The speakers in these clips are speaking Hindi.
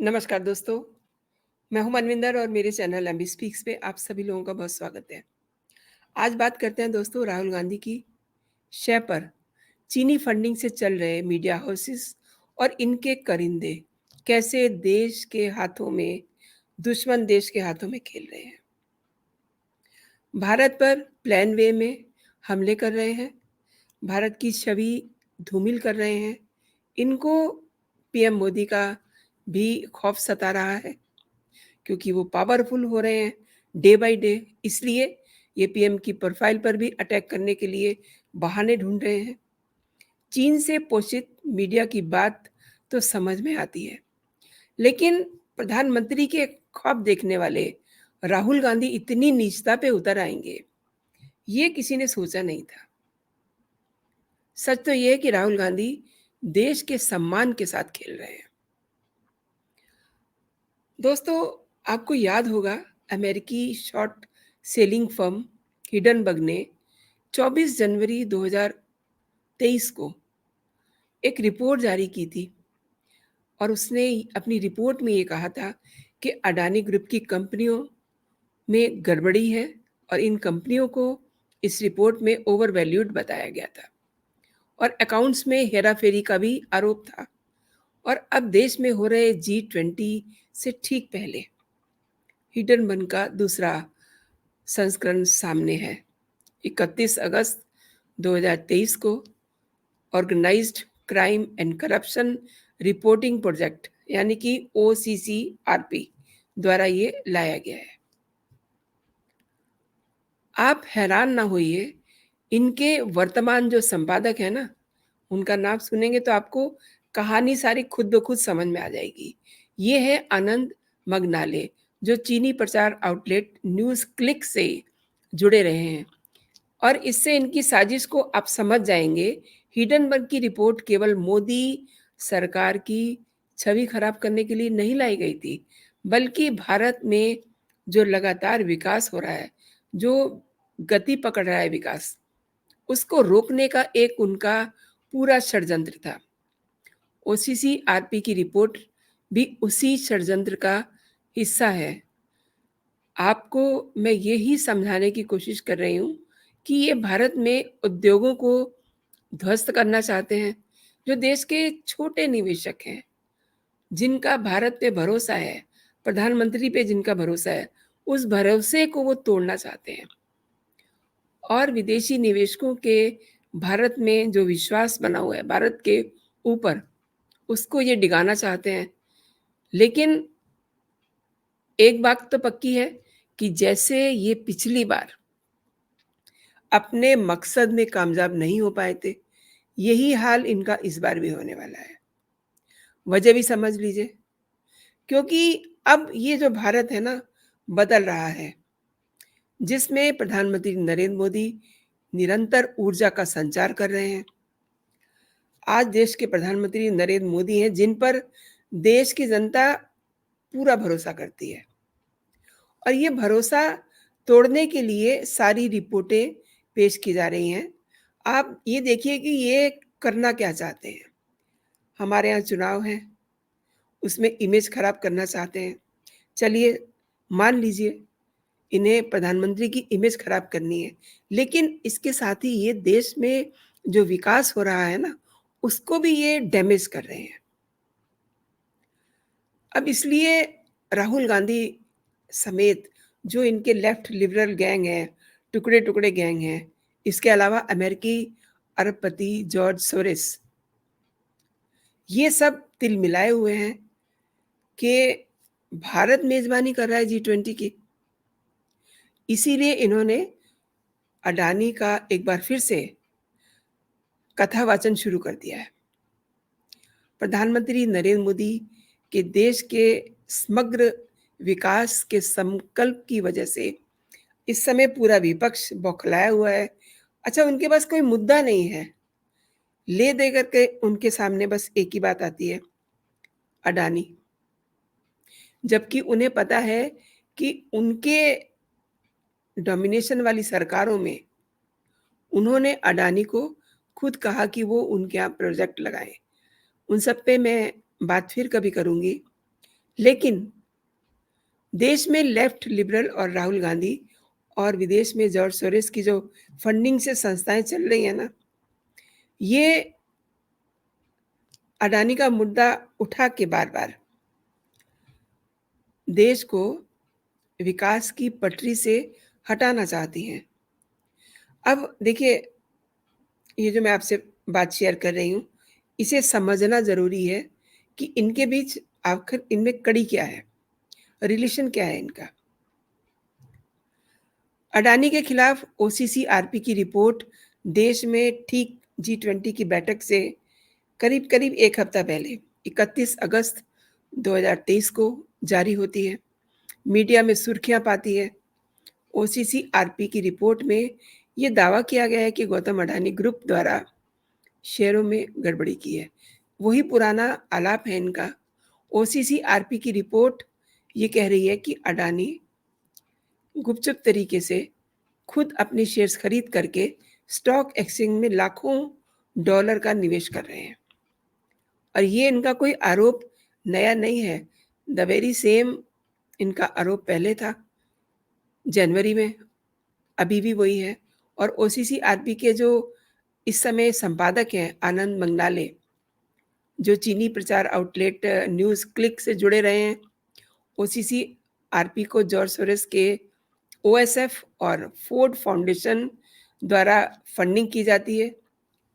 नमस्कार दोस्तों, मैं हूं मनविंदर और मेरे चैनल एमबी स्पीक्स पे आप सभी लोगों का बहुत स्वागत है। आज बात करते हैं दोस्तों राहुल गांधी की शय पर चीनी फंडिंग से चल रहे मीडिया हाउसेस और इनके करिंदे कैसे देश के हाथों में दुश्मन देश के हाथों में खेल रहे हैं। भारत पर प्लान वे में हमले कर रहे हैं, भारत की छवि धूमिल कर रहे हैं। इनको पीएम मोदी का भी खौफ सता रहा है क्योंकि वो पावरफुल हो रहे हैं डे बाय डे, इसलिए ये पीएम की प्रोफाइल पर भी अटैक करने के लिए बहाने ढूंढ रहे हैं। चीन से पोषित मीडिया की बात तो समझ में आती है, लेकिन प्रधानमंत्री के ख्वाब देखने वाले राहुल गांधी इतनी नीचता पे उतर आएंगे, ये किसी ने सोचा नहीं था। सच तो ये है कि राहुल गांधी देश के सम्मान के साथ खेल रहे हैं। दोस्तों, आपको याद होगा अमेरिकी शॉर्ट सेलिंग फर्म हिडनबर्ग ने 24 जनवरी 2023 को एक रिपोर्ट जारी की थी और उसने अपनी रिपोर्ट में ये कहा था कि अडानी ग्रुप की कंपनियों में गड़बड़ी है और इन कंपनियों को इस रिपोर्ट में ओवर वैल्यूड बताया गया था और अकाउंट्स में हेराफेरी का भी आरोप था। और अब देश में हो रहे G20 से ठीक पहले हिडनबर्ग का दूसरा संस्करण सामने है। 31 अगस्त 2023 को organized crime and corruption reporting project यानी कि OCCRP द्वारा ये लाया गया है। आप हैरान ना होइए, इनके वर्तमान जो संपादक है ना, उनका नाम सुनेंगे तो आपको कहानी सारी खुद ब खुद समझ में आ जाएगी। ये है आनंद मगनाले, जो चीनी प्रचार आउटलेट न्यूज़ क्लिक से जुड़े रहे हैं और इससे इनकी साजिश को आप समझ जाएंगे। हिडनबर्ग की रिपोर्ट केवल मोदी सरकार की छवि खराब करने के लिए नहीं लाई गई थी, बल्कि भारत में जो लगातार विकास हो रहा है, जो गति पकड़ रहा है विकास, उसको रोकने का एक उनका पूरा षड्यंत्र था। OCCRP की रिपोर्ट भी उसी षड्यंत्र का हिस्सा है। आपको मैं यही समझाने की कोशिश कर रही हूँ कि ये भारत में उद्योगों को ध्वस्त करना चाहते हैं, जो देश के छोटे निवेशक हैं, जिनका भारत पे भरोसा है, प्रधानमंत्री पे जिनका भरोसा है, उस भरोसे को वो तोड़ना चाहते हैं और विदेशी निवेशकों के भारत में जो विश्वास बना हुआ है भारत के ऊपर, उसको ये डिगाना चाहते हैं। लेकिन एक बात तो पक्की है कि जैसे ये पिछली बार अपने मकसद में कामयाब नहीं हो पाए थे, यही हाल इनका इस बार भी होने वाला है। वजह भी समझ लीजिए, क्योंकि अब ये जो भारत है ना, बदल रहा है, जिसमें प्रधानमंत्री नरेंद्र मोदी निरंतर ऊर्जा का संचार कर रहे हैं। आज देश के प्रधानमंत्री नरेंद्र मोदी हैं, जिन पर देश की जनता पूरा भरोसा करती है और ये भरोसा तोड़ने के लिए सारी रिपोर्टें पेश की जा रही हैं। आप ये देखिए कि ये करना क्या चाहते हैं। हमारे यहाँ चुनाव है, उसमें इमेज खराब करना चाहते हैं। चलिए मान लीजिए इन्हें प्रधानमंत्री की इमेज खराब करनी है, लेकिन इसके साथ ही ये देश में जो विकास हो रहा है ना, उसको भी ये डैमेज कर रहे हैं। अब इसलिए राहुल गांधी समेत जो इनके लेफ्ट लिबरल गैंग है, टुकड़े-टुकड़े गैंग है, इसके अलावा अमेरिकी अरबपति जॉर्ज सोरेस, ये सब तिल मिलाए हुए हैं कि भारत मेज़बानी कर रहा है G20 की। इसीलिए इन्होंने अडानी का एक बार फिर से कथावाचन शुरू कर दिया है। प्रधानमंत्री नरेंद्र मोदी के देश के समग्र विकास के संकल्प की वजह से इस समय पूरा विपक्ष बौखलाया हुआ है। अच्छा, उनके पास कोई मुद्दा नहीं है। ले दे करके उनके सामने बस एक ही बात आती है, अडानी। जबकि उन्हें पता है कि उनके डोमिनेशन वाली सरकारों में उन्होंने अडानी को खुद कहा कि वो उनके यहाँ प्रोजेक्ट लगाएँ। उन सब पे मैं बात फिर कभी करूँगी। लेकिन देश में लेफ्ट लिबरल और राहुल गांधी और विदेश में जॉर्ज सोरेस की जो फंडिंग से संस्थाएं चल रही हैं ना, ये अडानी का मुद्दा उठा के बार-बार देश को विकास की पटरी से हटाना चाहती हैं। अब देखिए, ये जो मैं आपसे बात शेयर कर रही हूँ, इसे समझना ज़रूरी है कि इनके बीच आखिर इनमें कड़ी क्या है, रिलेशन क्या है इनका। अडानी के खिलाफ ओसीसीआरपी की रिपोर्ट देश में ठीक जी20 की बैठक से करीब-करीब 1 हफ्ता पहले 31 अगस्त 2023 को जारी होती है। मीडिया में सुर्खियाँ पाती है। ओसीसीआरपी की रिपोर्ट में ये दावा किया गया है कि गौतम अडानी ग्रुप द्वारा शेयरों में गड़बड़ी की है। वही पुराना आलाप है इनका। ओसीसीआरपी की रिपोर्ट ये कह रही है कि अडानी गुपचुप तरीके से खुद अपने शेयर्स खरीद करके स्टॉक एक्सचेंज में लाखों डॉलर का निवेश कर रहे हैं। और ये इनका कोई आरोप नया नहीं है। द वेरी सेम इनका आरोप पहले था जनवरी में, अभी भी वही है। और ओसीसीआरपी के जो इस समय संपादक हैं आनंद मंगलाले, जो चीनी प्रचार आउटलेट न्यूज़ क्लिक से जुड़े रहे हैं, ओसीसीआरपी को जॉर्ज सोरोस के ओएसएफ और फोर्ड फाउंडेशन द्वारा फंडिंग की जाती है।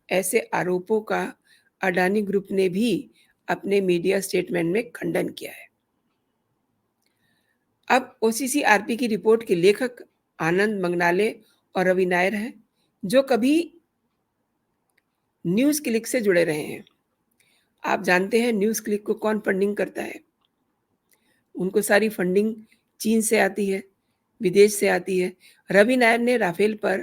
ऐसे आरोपों का अडानी ग्रुप ने भी अपने मीडिया स्टेटमेंट में खंडन किया है। अब ओसीसीआरपी की रिपोर्ट के लेखक आनंद मंगनाले और रवि नायर हैं, जो कभी न्यूज़ क्लिक से जुड़े रहे हैं। आप जानते हैं न्यूज़ क्लिक को कौन फंडिंग करता है? उनको सारी फंडिंग चीन से आती है, विदेश से आती है। रवि नायर ने राफेल पर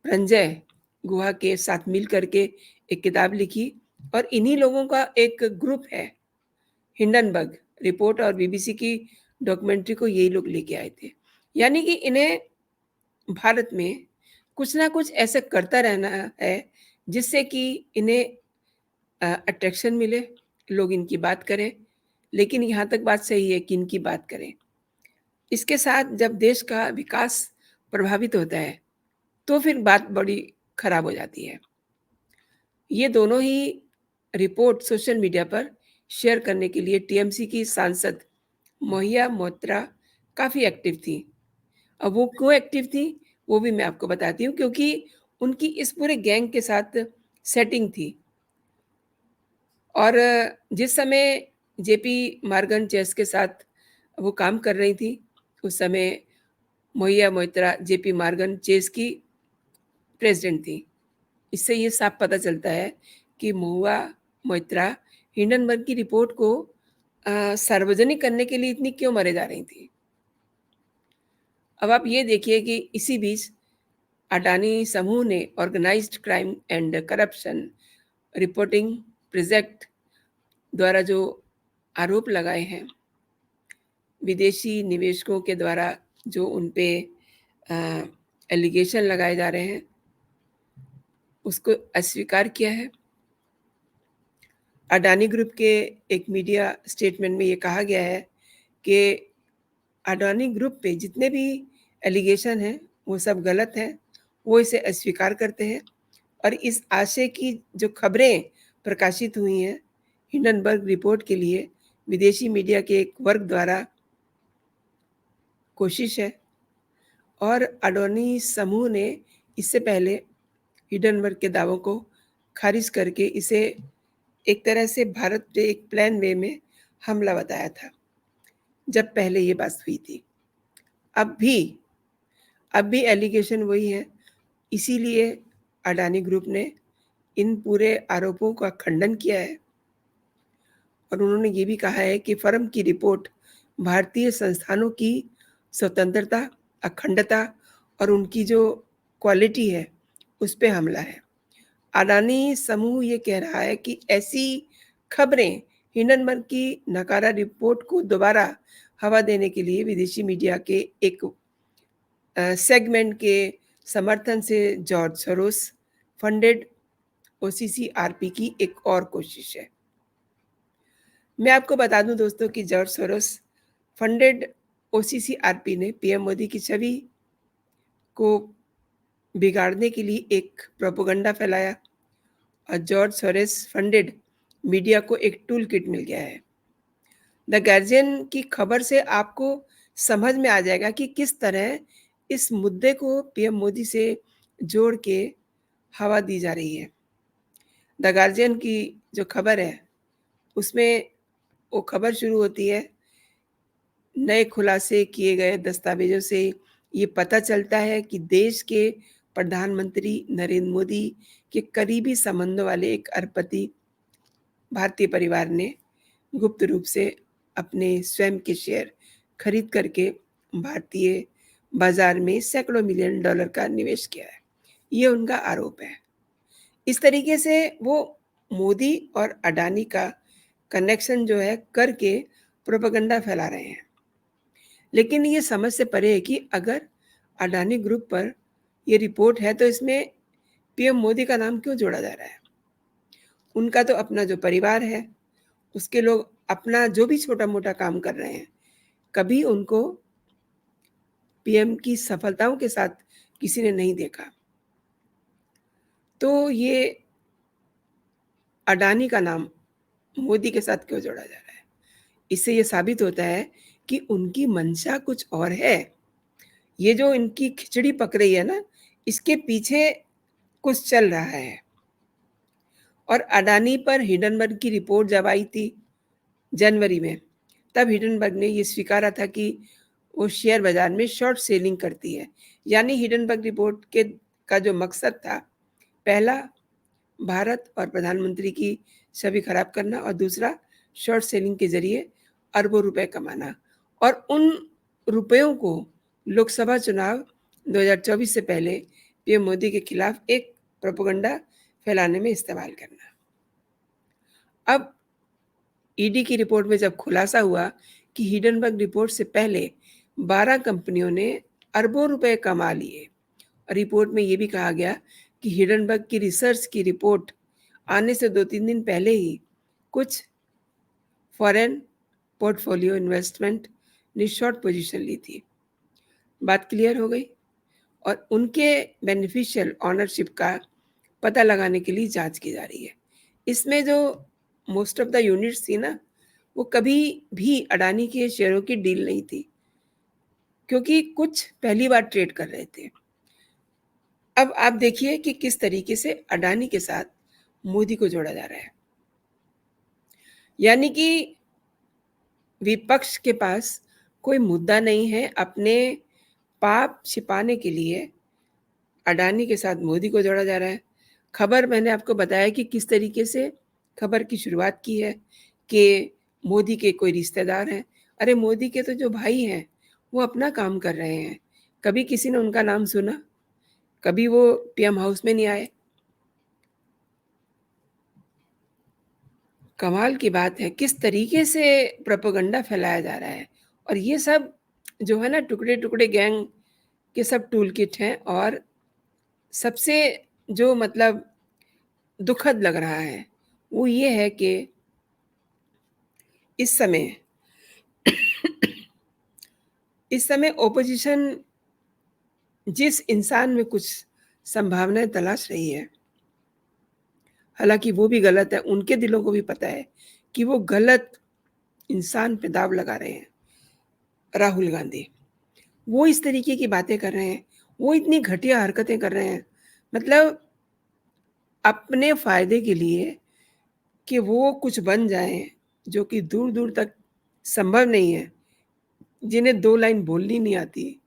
रंजय गुहा के साथ मिल करके एक किताब लिखी और इन्हीं लोगों का एक ग्रुप है हिंडनबर्ग रिपोर्ट और बीबीसी की डॉक्यूमेंट्री को यही लोग लेके आए थे। यानी कि इन्हें भारत में कुछ ना कुछ ऐसा करता रहना है जिससे कि इन्हें अट्रैक्शन मिले, लोग इनकी बात करें। लेकिन यहाँ तक बात सही है कि इनकी बात करें। इसके साथ जब देश का विकास प्रभावित होता है, तो फिर बात बड़ी खराब हो जाती है। ये दोनों ही रिपोर्ट सोशल मीडिया पर शेयर करने के लिए टीएमसी की सांसद महुआ मोइत्रा काफ़ी एक्टिव थी। अब वो क्यों एक्टिव थी, वो भी मैं आपको बताती हूँ, क्योंकि उनकी इस पूरे गैंग के साथ सेटिंग थी। और जिस समय जेपी मॉर्गन चेस के साथ वो काम कर रही थी, उस समय Mahua Moitra JP Morgan Chase की प्रेज़िडेंट थी। इससे ये साफ पता चलता है कि महुआ मोइत्रा हिंडनबर्ग की रिपोर्ट को सार्वजनिक करने के लिए इतनी क्यों मरे जा रही थी। अब आप ये देखिए कि इसी बीच अडानी समूह ने organized crime and corruption reporting project द्वारा जो आरोप लगाए हैं, विदेशी निवेशकों के द्वारा जो उन पे एलिगेशन लगाए जा रहे हैं, उसको अस्वीकार किया है। अडानी ग्रुप के एक मीडिया स्टेटमेंट में ये कहा गया है कि अडानी ग्रुप पे जितने भी एलिगेशन हैं, वो सब गलत हैं। वो इसे अस्वीकार करते हैं और इस आशय की जो खबरें प्रकाशित हुई हैं, हिंडनबर्ग रिपोर्ट के लिए विदेशी मीडिया के एक वर्ग द्वारा कोशिश है। और अडानी समूह ने इससे पहले हिंडनबर्ग के दावों को खारिज करके इसे एक तरह से भारत पे एक प्लान वे में हमला बताया था, जब पहले ये बात हुई थी। अब भी अब भी एलिगेशन वही है। इसीलिए अडानी ग्रुप ने इन पूरे आरोपों का खंडन किया है और उन्होंने ये भी कहा है कि फर्म की रिपोर्ट भारतीय संस्थानों की स्वतंत्रता, अखंडता और उनकी जो क्वालिटी है, उस पे हमला है। अडानी समूह ये कह रहा है कि ऐसी खबरें हिंडनबर्ग की नकारा रिपोर्ट को दोबारा हवा देने के लिए विदेशी मीडिया के एक सेगमेंट के समर्थन से जॉर्ज सोरोस फंडेड ओसीसीआरपी की एक और कोशिश है। मैं आपको बता दूं दोस्तों कि जॉर्ज सोरोस फंडेड ओसीसीआरपी ने पीएम मोदी की छवि को बिगाड़ने के लिए एक प्रोपेगेंडा फैलाया और जॉर्ज सोरोस फंडेड मीडिया को एक टूल किट मिल गया है। द गार्जियन की खबर से आपको समझ में आ जाएगा कि किस तरह इस मुद्दे को पीएम मोदी से जोड़ के हवा दी जा रही है। द गार्जियन की जो खबर है उसमें वो खबर शुरू होती है, नए खुलासे किए गए दस्तावेजों से ये पता चलता है कि देश के प्रधानमंत्री नरेंद्र मोदी के करीबी संबंधों वाले एक अरबपति भारतीय परिवार ने गुप्त रूप से अपने स्वयं के शेयर खरीद करके भारतीय बाजार में सैकड़ों मिलियन डॉलर का निवेश किया है। ये उनका आरोप है। इस तरीके से वो मोदी और अडानी का कनेक्शन जो है करके प्रोपेगेंडा फैला रहे हैं। लेकिन ये समझ से परे है कि अगर अडानी ग्रुप पर ये रिपोर्ट है तो इसमें पीएम मोदी का नाम क्यों जोड़ा जा रहा है? उनका तो अपना जो परिवार है, उसके लोग अपना जो भी छोटा-मोटा काम कर रहे हैं, कभी उनको पीएम की सफलताओं के साथ किसी ने नहीं देखा। तो ये अडानी का नाम मोदी के साथ क्यों जोड़ा जा रहा है? इससे ये साबित होता है कि उनकी मंशा कुछ और है। ये जो इनकी खिचड़ी पक रही है ना, इसके पीछे कुछ चल रहा है। और अडानी पर हिंडनबर्ग की रिपोर्ट जब आई थी जनवरी में, तब हिंडनबर्ग ने ये स्वीकारा था कि वो शेयर बाजार में शॉर्ट सेलिंग करती है। यानी हिंडनबर्ग रिपोर्ट के का जो मकसद था, पहला भारत और प्रधानमंत्री की छवि खराब करना और दूसरा शॉर्ट सेलिंग के ज़रिए अरबों रुपए कमाना और उन रुपयों को लोकसभा चुनाव 2024 से पहले पीएम मोदी के खिलाफ एक प्रोपेगेंडा फैलाने में इस्तेमाल करना। अब ईडी की रिपोर्ट में जब खुलासा हुआ कि हिंडनबर्ग रिपोर्ट से पहले 12 कंपनियों ने अरबों रुपए कमा लिए। रिपोर्ट में ये भी कहा गया कि हिंडनबर्ग की रिसर्च की रिपोर्ट आने से 2-3 दिन पहले ही कुछ फॉरेन पोर्टफोलियो इन्वेस्टमेंट ने शॉर्ट पोजीशन ली थी। बात क्लियर हो गई और उनके बेनिफिशियल ओनरशिप का पता लगाने के लिए जांच की जा रही है। इसमें जो मोस्ट ऑफ द यूनिट्स थी ना, वो कभी भी अडानी के शेयरों की डील नहीं थी, क्योंकि कुछ पहली बार ट्रेड कर रहे थे। अब आप देखिए कि किस तरीके से अडानी के साथ मोदी को जोड़ा जा रहा है। यानी कि विपक्ष के पास कोई मुद्दा नहीं है, अपने पाप छिपाने के लिए अडानी के साथ मोदी को जोड़ा जा रहा है। खबर मैंने आपको बताया कि किस तरीके से खबर की शुरुआत की है कि मोदी के कोई रिश्तेदार हैं। अरे मोदी के तो जो भाई हैं, वो अपना काम कर रहे हैं। कभी किसी ने उनका नाम सुना? कभी वो पीएम हाउस में नहीं आए। कमाल की बात है, किस तरीके से प्रोपेगेंडा फैलाया जा रहा है और ये सब जो है ना टुकड़े-टुकड़े गैंग के सब टूल किट हैं और सबसे जो मतलब दुखद लग रहा है, वो ये है कि इस समय इस समय ऑपोजिशन जिस इंसान में कुछ संभावनाएँ तलाश रही है, हालाँकि वो भी गलत है, उनके दिलों को भी पता है कि वो गलत इंसान पे दाँव लगा रहे हैं, राहुल गांधी। वो इस तरीके की बातें कर रहे हैं, वो इतनी घटिया हरकतें कर रहे हैं, मतलब अपने फ़ायदे के लिए कि वो कुछ बन जाएँ, जो कि दूर-दूर तक संभव नहीं है। जिन्हें 2 लाइन बोलनी नहीं आती,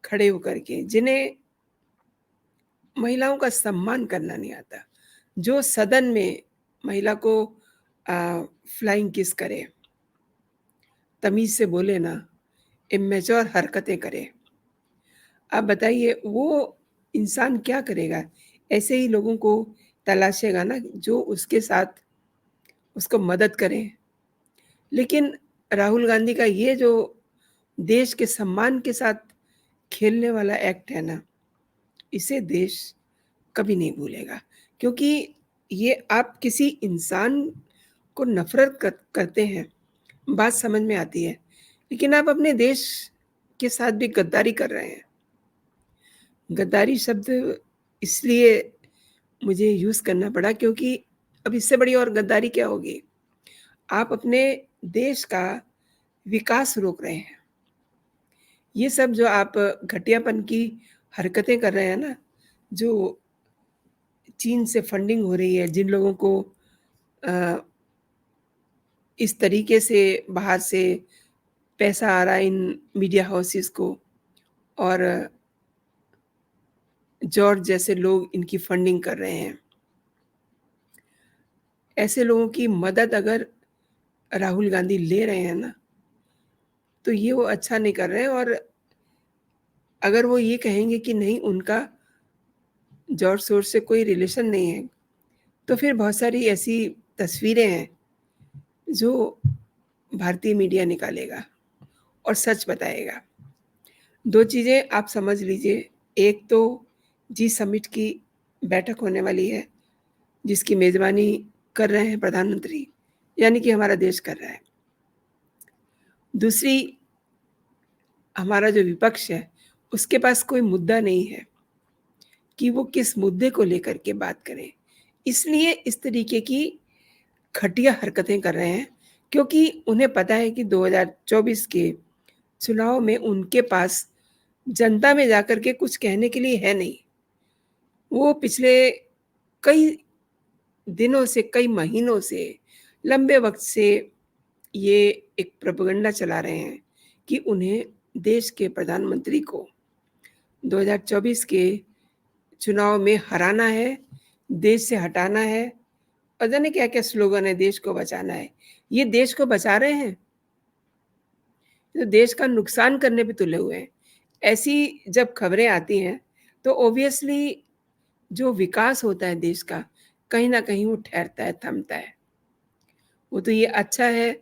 खड़े होकर के, जिन्हें महिलाओं का सम्मान करना नहीं आता, जो सदन में महिला को फ्लाइंग किस करे, तमीज़ से बोले ना, इम्मैच्योर हरकतें करे। आप बताइए वो इंसान क्या करेगा? ऐसे ही लोगों को तलाशेगा ना जो उसके साथ उसको मदद करें। लेकिन राहुल गांधी का ये जो देश के सम्मान के साथ खेलने वाला एक्ट है ना, इसे देश कभी नहीं भूलेगा। क्योंकि ये आप किसी इंसान को नफ़रत करते हैं बात समझ में आती है। लेकिन आप अपने देश के साथ भी गद्दारी कर रहे हैं। गद्दारी शब्द इसलिए मुझे यूज़ करना पड़ा क्योंकि अब इससे बड़ी और गद्दारी क्या होगी? आप अपने देश का विकास रोक रहे हैं। ये सब जो आप घटियापन की हरकतें कर रहे हैं ना, जो चीन से फंडिंग हो रही है, जिन लोगों को अ, इस तरीके से बाहर से पैसा आ रहा है इन मीडिया हाउसेस को और जॉर्ज जैसे लोग इनकी फंडिंग कर रहे हैं। ऐसे लोगों की मदद अगर राहुल गांधी ले रहे हैं ना, तो ये वो अच्छा नहीं कर रहे हैं और अगर वो ये कहेंगे कि नहीं उनका जॉर्ज सोर्स से कोई रिलेशन नहीं है, तो फिर बहुत सारी ऐसी तस्वीरें हैं, जो भारतीय मीडिया निकालेगा और सच बताएगा। 2 चीज़ें आप समझ लीजिए, एक तो जी समिट की बैठक होने वाली है, जिसकी मेज़बानी कर रहे हैं प्रधानमंत्री, यानी कि हमारा देश कर रहा है। दूसरी, हमारा जो विपक्ष है, उसके पास कोई मुद्दा नहीं है कि वो किस मुद्दे को लेकर के बात करें। इसलिए इस तरीके की घटिया हरकतें कर रहे हैं, क्योंकि उन्हें पता है कि 2024 के चुनाव में उनके पास जनता में जाकर के कुछ कहने के लिए है नहीं। वो पिछले कई दिनों से, कई महीनों से, लंबे वक़्त से ये एक प्रोपेगेंडा चला रहे हैं कि उन्हें देश के प्रधानमंत्री को 2024 के चुनाव में हराना है, देश से हटाना है, और जाने क्या-क्या स्लोगन है, देश को बचाना है। ये देश को बचा रहे हैं, तो देश का नुकसान करने पे तुले हुए हैं। ऐसी जब खबरें आती हैं, तो ऑब्वियसली जो विकास होता है देश का, कहीं न कहीं वो ठहरता है, थमता है। वो तो ये अच्छा है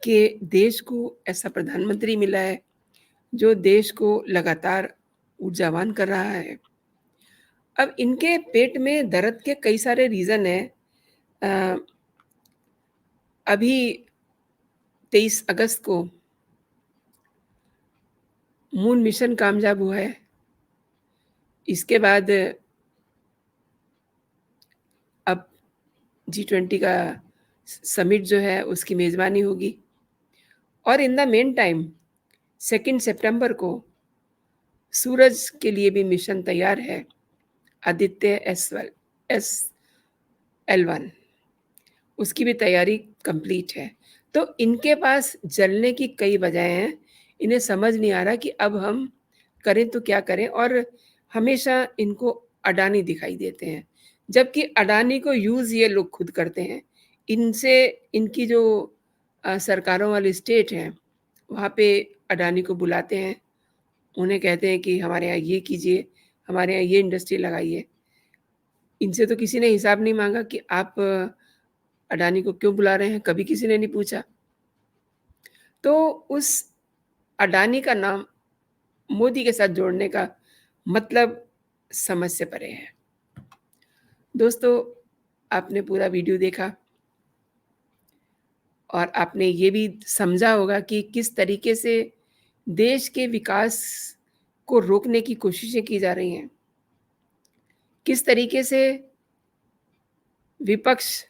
कि देश को ऐसा प्रधानमंत्री मिला है, जो देश को लगातार ऊर्जावान कर रहा है। अब इनके पेट में दर्द के कई सारे रीज़न हैं। अ, अभी 23 अगस्त को मून मिशन कामयाब हुआ है। इसके बाद अब जी20 का समिट जो है उसकी मेज़बानी होगी और इन द मेन टाइम 2 सितंबर को सूरज के लिए भी मिशन तैयार है, आदित्य एस-L1 उसकी भी तैयारी कंप्लीट है। तो इनके पास जलने की कई वजहें हैं, इन्हें समझ नहीं आ रहा कि अब हम करें तो क्या करें और हमेशा इनको अडानी दिखाई देते हैं, जबकि अडानी को यूज़ ये लोग खुद करते हैं। इनसे इनकी जो सरकारों वाले स्टेट हैं, वहाँ पे अडानी को बुलाते हैं, उन्हें कहते हैं कि हमारे यहाँ ये कीजिए, हमारे यहाँ ये इंडस्ट्री लगाइए। इनसे तो किसी ने हिसाब नहीं माँगा कि आप अडानी को क्यों बुला रहे हैं, कभी किसी ने नहीं पूछा। तो उस अडानी का नाम मोदी के साथ जोड़ने का मतलब समझ से परे है। दोस्तों, आपने पूरा वीडियो देखा और आपने ये भी समझा होगा कि किस तरीके से देश के विकास को रोकने की कोशिशें की जा रही हैं। किस तरीके से विपक्ष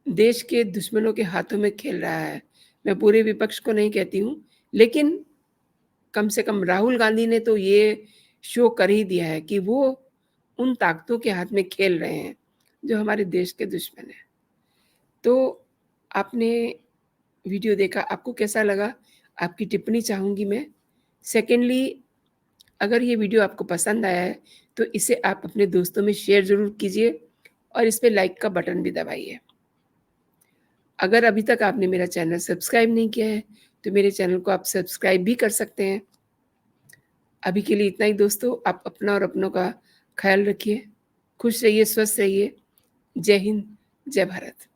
देश के दुश्मनों के हाथों में खेल रहा है। मैं पूरे विपक्ष को नहीं कहती हूँ, लेकिन कम से कम राहुल गांधी ने तो ये शो कर ही दिया है कि वो उन ताकतों के हाथ में खेल रहे हैं, जो हमारे देश के दुश्मन हैं। तो आपने वीडियो देखा, आपको कैसा लगा? आपकी टिप्पणी चाहूँगी मैं। सेकेंडली, अगर ये वीडियो आपको पसंद आया है, तो इसे आप अपने दोस्तों में शेयर ज़रूर कीजिए और इस पे लाइक का बटन भी दबाइए। अगर अभी तक आपने मेरा चैनल सब्सक्राइब नहीं किया है, तो मेरे चैनल को आप सब्सक्राइब भी कर सकते हैं। अभी के लिए इतना ही दोस्तों, आप अपना और अपनों का ख़्याल रखिए। खुश रहिए, स्वस्थ रहिए। जय हिंद, जय भारत।